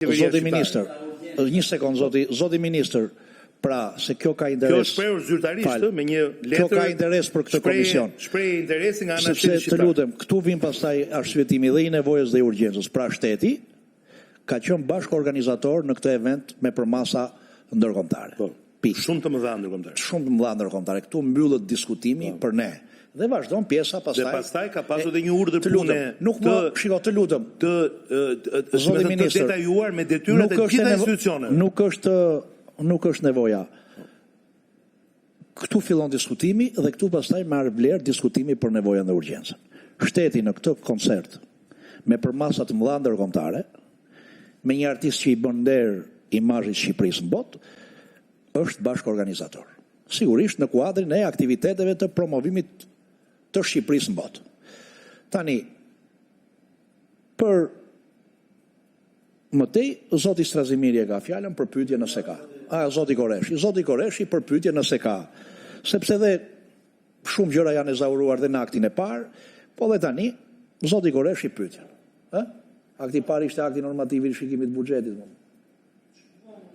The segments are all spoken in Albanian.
Zoti Ministër, një sekond, zoti Ministër, pra se kjo ka interes. Kjo është shprehur zyrtarisht me një letër. Kjo ka interes për këtë komision. Shpreh interesi nga ana sepse të lutem, këtu vin pastaj arsyetimi dhe i nevojës dhe i urgjencës. Pra shteti ka qenë bashkëorganizator në këtë event me përmasa ndërkombëtare. Po, shumë të mëdha ndërkombëtare. Shumë të mëdha ndërkombëtare. Këtu mbyllet diskutimi për ne. Dhe vazhdon pjesa pastaj. Dhe pastaj ka pasur edhe një urdhër pune. Nuk më shiko, të lutem. Të detajuar me detyrat e gjitha institucioneve. Nuk është nevoja. Këtu fillon diskutimi dhe këtu pastaj marr vlerë diskutimi për nevojën dhe urgjencën. Shteti në këtë koncert me përmasa të mëdha ndërkombëtare, me një artist që i bën nder imazhit Shqipërisë në botë, është bashkëorganizator. Sigurisht në kuadrin e aktiviteteve të promovimit të Shqipërisë në botë. Tani, për mëtej, zoti Strazimiri e ka fjalën për pyetje nëse ka. Zoti Koreshi për pyetje nëse ka. Sepse dhe shumë gjëra janë ezauruar dhe në aktin e parë, po dhe tani, zoti Koreshi pyetje. Akti i parë ishte akti normativ i rishikimit të buxhetit.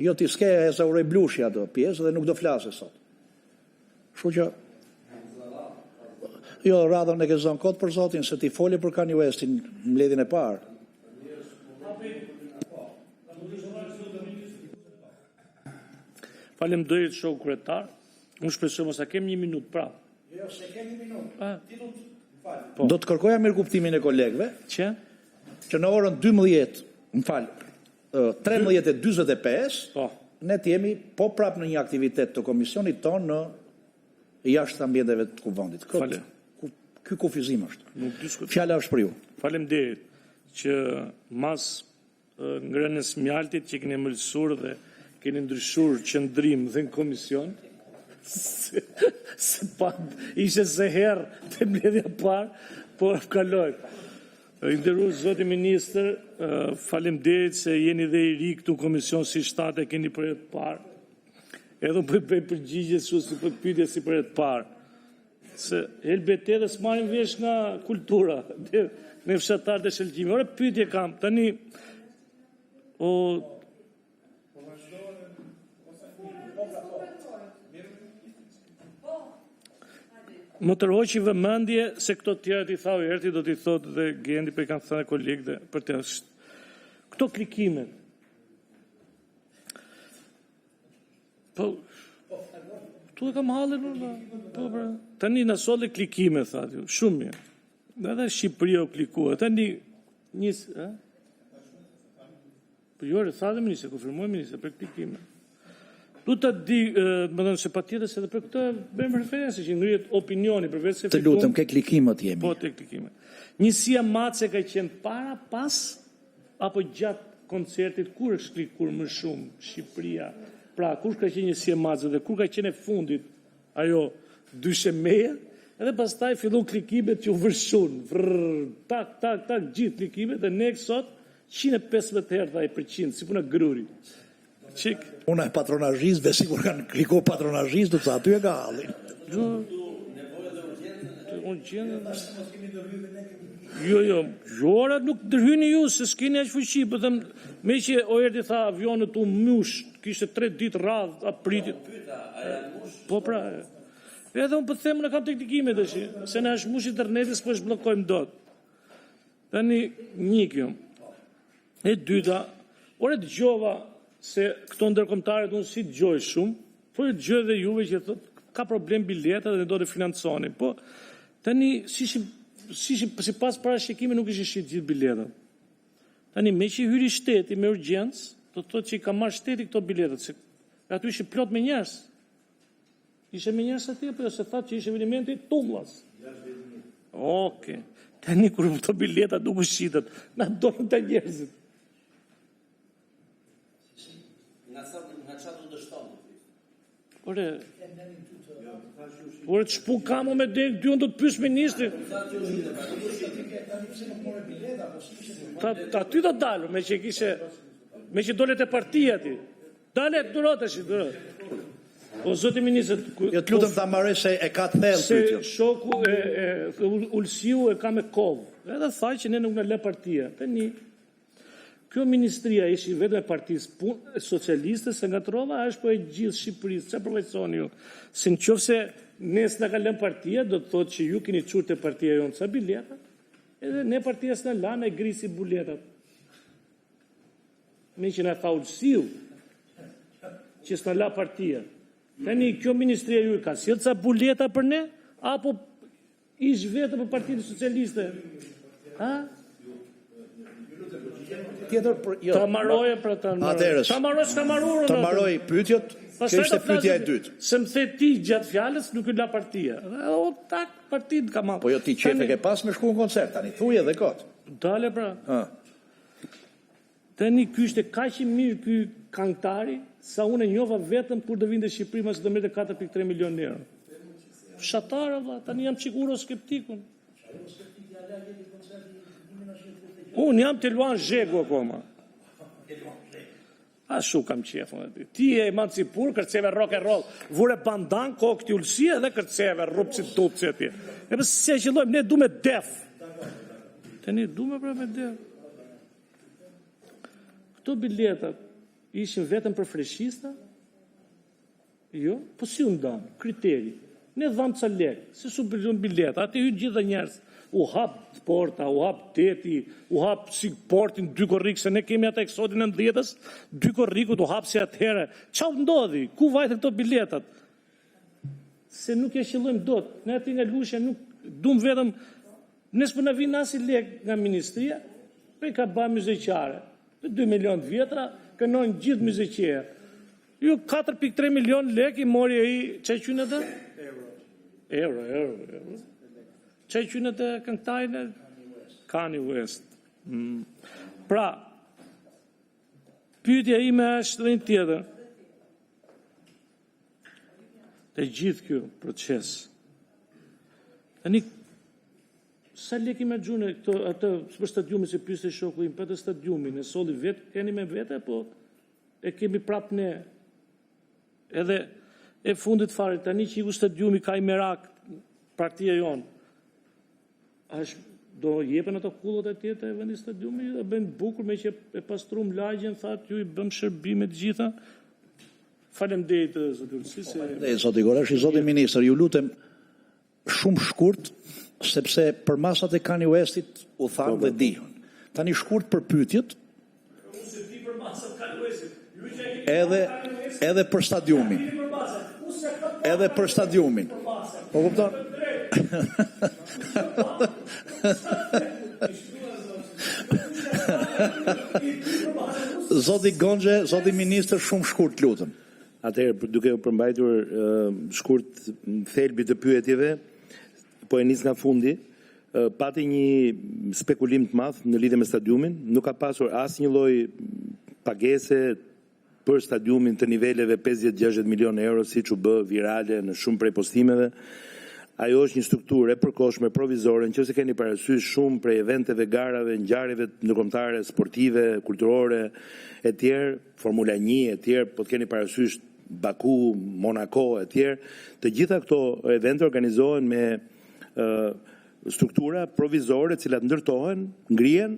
Jo ti s'ke ezauroj blushi ato pjesë dhe nuk do flasë sot. Kështu që jo, radhën e ke zënë kot për zotin, se ti foli për Kanye Westin në mbledhjen e parë. Faleminderit shoku kryetar. Unë shpresoj mos a kem 1 minutë prapë. Jo, se kem 1 minutë. Do të kërkoja mirëkuptimin e kolegëve që në orën 13:45 ne të jemi po prapë në një aktivitet të komisionit tonë në jashtë ambienteve të kuvendit. Ky kufizim është. Fjala është për ju. Faleminderit që mas ngrënës mjaltit që keni mëlsur dhe keni ndryshuar qëndrim dhe në komision, se pa ishe se herë të mbledhja parë, por kaloj. Nderuar zoti ministër, faleminderit se jeni dhe i ri këtu komision si shtatë keni për herë të parë. Edhe po bëj përgjigje si për pyetje si për herë të parë. Se LBT dhe s'marrin vesh nga kultura, me fshatarët e shëlqimit. Ora pyetje kam, tani më tërhoqi vëmendje se këto tjerët i thau erti do t'i thotë dhe Gendi për i kanë thënë kolegë dhe për të këto klikimet. Po, tu e kam halën tani në solë klikime, thati, shumë mirë. Edhe Shqipëria u klikua, tani po jore, thate ministre, konfirmoj ministre, për klikime. Du të di, më dhënë se pa tjetës edhe për këtë bëjmë referense që ngrihet opinioni përveç se të lutëm, ke klikimet jemi. Po, te klikimet. Njësia Mace ka qenë para, pas, apo gjatë koncertit, kur është klikur më shumë Shqipëria? Pra, kur ka qenë njësia Mace dhe kur ka qenë e fundit ajo dyshemeja, edhe pastaj fillon klikimet që u vërshun, tak, gjithë klikimet dhe ne sot 115 herë dhe 100%, si puna gruri. Unë e patronazhist, dhe sikur kanë kliko patronazhist, do të aty e ka hallin. Jo, ora nuk dërhyni ju, se s'keni aq fuqi, po them, me që o erdi tha avionët u mush, kishte 3 ditë radh, apritit. Po pra, edhe unë po them në kam teknikime tash, se na është mush interneti s'po zhbllokojmë dot. Tani një kjo. E dyta, ora dëgjova se këto ndërkombëtarët unë si dëgjoj shumë, po e dëgjoj dhe juve që thotë ka problem bileta dhe do të financoni. Po tani sipas parashikimit nuk ishin shit gjithë biletat. Tani me që hyri shteti me urgjencë, do të thotë që ka marrë shteti këto biletat, se aty ishin plot me njerëz. Ishe me njerëz atje, po se thatë që ishe evenimenti tumullas. Okej. Tani kur këto biletat nuk u shitet, na dorën të njerëzit. Ore të shpu kamu me dy unë do të pysë ministri. Aty do dalu, me që dole të partia ti. Dale, durot është, durot. O, zoti ministër... Jo të lutëm ta marrë se e ka të thellë. Se shoku Ulsiu e ka me kovë. Edhe thaj që ne nuk në le partia. Tani, kjo ministria ishi vetëm e partisë socialiste, se nga trova është po e gjithë Shqipërisë. Çfarë përvojsoni ju? Se nëse nes na ka lënë partia, do të thotë që ju keni çurë te partia jonë sa bileta, edhe ne partia s'na lanë e grisi buletat. Me që na tha Ulsiu, që s'na la partia. Tani kjo ministria ju ka sjell ca buleta për ne, apo ish vetëm për Partinë Socialiste? Ha? Tjetër për jo. Ta marroje për ta marroje. Ta marroj pyetjet. Kjo ishte pyetja e dytë. Se më the ti gjatë fjalës nuk y la partia. O tak partinë ka marrë. Po jo ti qefe ke pas me shku në koncert tani. Thuaj edhe kot. Dale pra. Tani ky ishte kaq i mirë ky këngëtari sa unë e njova vetëm kur do vinte në Shqipëri mas do merrte 4.3 milionë euro. Fshatar valla, tani jam siguro skeptikun. Unë jam të luan zhegu akoma. Ashtu kam qefën. Ti e emancipur, kërceve rock and roll. Vure bandan, ko këti Ulsia dhe kërceve rupë si tupë që ti. E përse se qëllojmë, ne du me def. Te ne du me pra me def. Këto biletat ishin vetëm për freshista? Jo? Po si unë damë, kriteri. Ne dhamë ca lekë, se su bileta, ati hynë gjithë dhe njerës. U hap porta, u hap teti, u hap si portin dy korrik, se ne kemi ata eksotin e ndjetës, dy korrikut u hap si atëhere. Qa u ndodhi? Ku vajtë këto biletat? Se nuk e qëllojmë dot. Ne ati nga lushe nuk dum vetëm, nësë për në vinë asi lek nga ministria, pe ka ba muzeqare. 2 milion vjetra, kënojnë gjithë muzeqare. Ju 4.3 milion lek i mori e i, që e qynë edhe? Euro. Që e qynë të këngtajnë? Kanye West. Pra, pyetja ime është dhe një tjetër. Të gjithë kjo proces. Tani, sa lek i me gjune, atë për stadiumin se pyste shoku im, për të stadiumin, e soli vetë, keni me vete, po e kemi prap ne. Edhe e fundit fare, tani që i u stadiumi ka i merak, partia jonë, do jepen ato kullot e tjetë e vendi stadiumi, dhe bëjnë bukur me që e pastrum lagjen, thatë ju i bëm shërbimet gjitha. Faleminderit zoti Ulsi. Zoti Goreshi, zoti ministër, ju lutem shumë shkurt, sepse për masat e Kanye Westit u thanë dhe dihën. Tani shkurt për pyetjet. Edhe për stadiumin. Edhe për stadiumin. Po kupton? Zoti Gonxhe, zoti ministër, shumë shkurt lutem. Atëherë, duke u përmbajtur shkurt thelbi të pyetjeve, po e nis nga fundi, pati një spekulim të madh në lidhje me stadiumin, nuk ka pasur asnjë lloj pagese për stadiumin të niveleve 50-60 milionë euro, siç u bë virale në shumë prej postimeve. Ajo është një strukturë e përkohshme, provizore, nëse keni parasysh shumë prej eventeve, garave, ngjarjeve ndërkombëtare, sportive, kulturore, etj., Formula 1, etj., po të keni parasysh Baku, Monaco, etj., të gjitha këto evente organizohen me struktura provizore, cilat ndërtohen, ngrihen,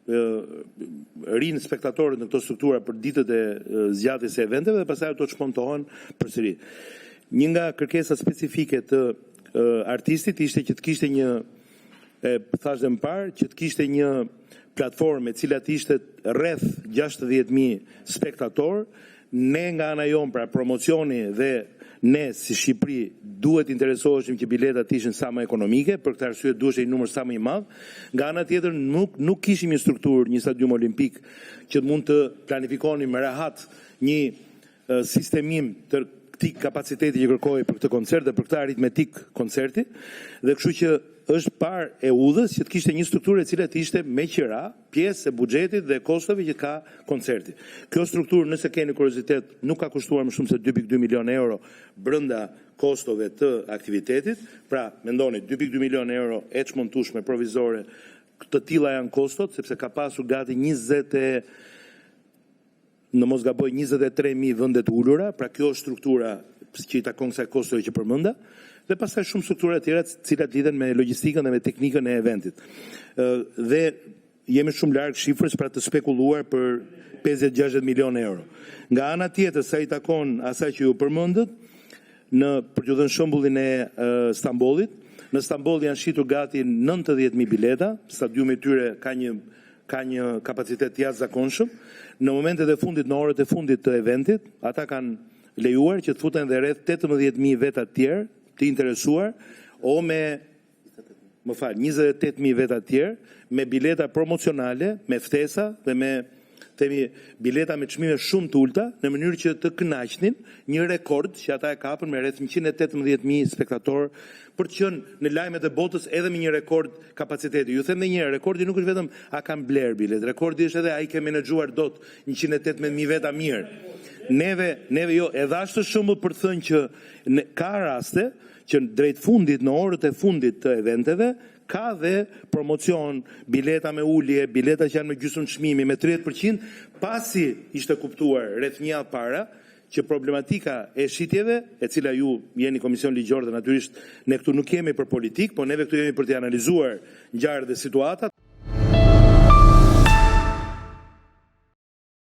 rinë spektatorët në këto struktura për ditët e zgjatjes së eventeve dhe pastaj ato shmontohen përsëri. Një nga kërkesat specifike të artistit ishte që të kishte një, thash dhe më parë, që të kishte një platformë e cilat ishte rreth 60.000 spektator. Ne nga ana jon, pra promocioni dhe ne si Shqipëri duhet interesoheshim që biletat ishin sa më ekonomike, për këtë arsye duhej një numër sa më i madh. Nga ana tjetër nuk kishim një strukturë, një stadium olimpik që mund të planifikonim me rehat një sistemim të këtij kapaciteti që kërkoi për këtë koncert dhe për këtë aritmetik koncerti, dhe kështu që është parë e udhës që të kishte një strukturë e cila të ishte me qira, pjesë e buxhetit dhe kostove që ka koncerti. Kjo strukturë, nëse keni kuriozitet, nuk ka kushtuar më shumë se 2.2 milionë euro brenda kostove të aktivitetit. Pra, mendoni, 2.2 milionë euro e çmontueshme provizore, të tilla janë kostot, sepse ka pasur gati 23.000 vende të ulura, pra kjo është struktura që i takon kësaj kostove që përmenda, dhe pastaj shumë struktura të tjera të cilat lidhen me logjistikën dhe me teknikën e eventit. Dhe jemi shumë larg shifrës për të spekulluar për 50-60 milion euro. Nga ana tjetër, sa i takon asaj që ju përmendët, për t'ju dhënë shembullin e Stambollit, në Stambol janë shitur gati 90.000 bileta, stadiumi i tyre ka një kapacitet jashtëzakonshëm. Në momentet e fundit, në orët e fundit të eventit, ata kanë lejuar që të futen dhe rreth 18.000 veta të tjerë të interesuar, o me 28.000 veta të tjerë, me bileta promocionale, me ftesa dhe me bileta me çmime shumë të ulta, në mënyrë që të kënaqnin një rekord që ata e kapën me rreth 118.000 spektatorë për të qenë në lajmet e botës edhe me një rekord kapaciteti. Ju them edhe një herë, rekordi nuk është vetëm a kanë bler bilet, rekordi është edhe ai ke menaxhuar dot 118.000 veta mirë. Neve jo, edhe ashtu shembull për të thënë që ka raste që drejt fundit, në orët e fundit të eventeve, ka dhe promocion, bileta me ulje, bileta që janë me gjysmë çmimi, me 30%, pasi ishte kuptuar rreth një javë para që problematika e shitjeve, e cila ju jeni komision ligjor dhe natyrisht ne këtu nuk jemi për politik, po neve këtu jemi për të analizuar ngjarjet dhe situata,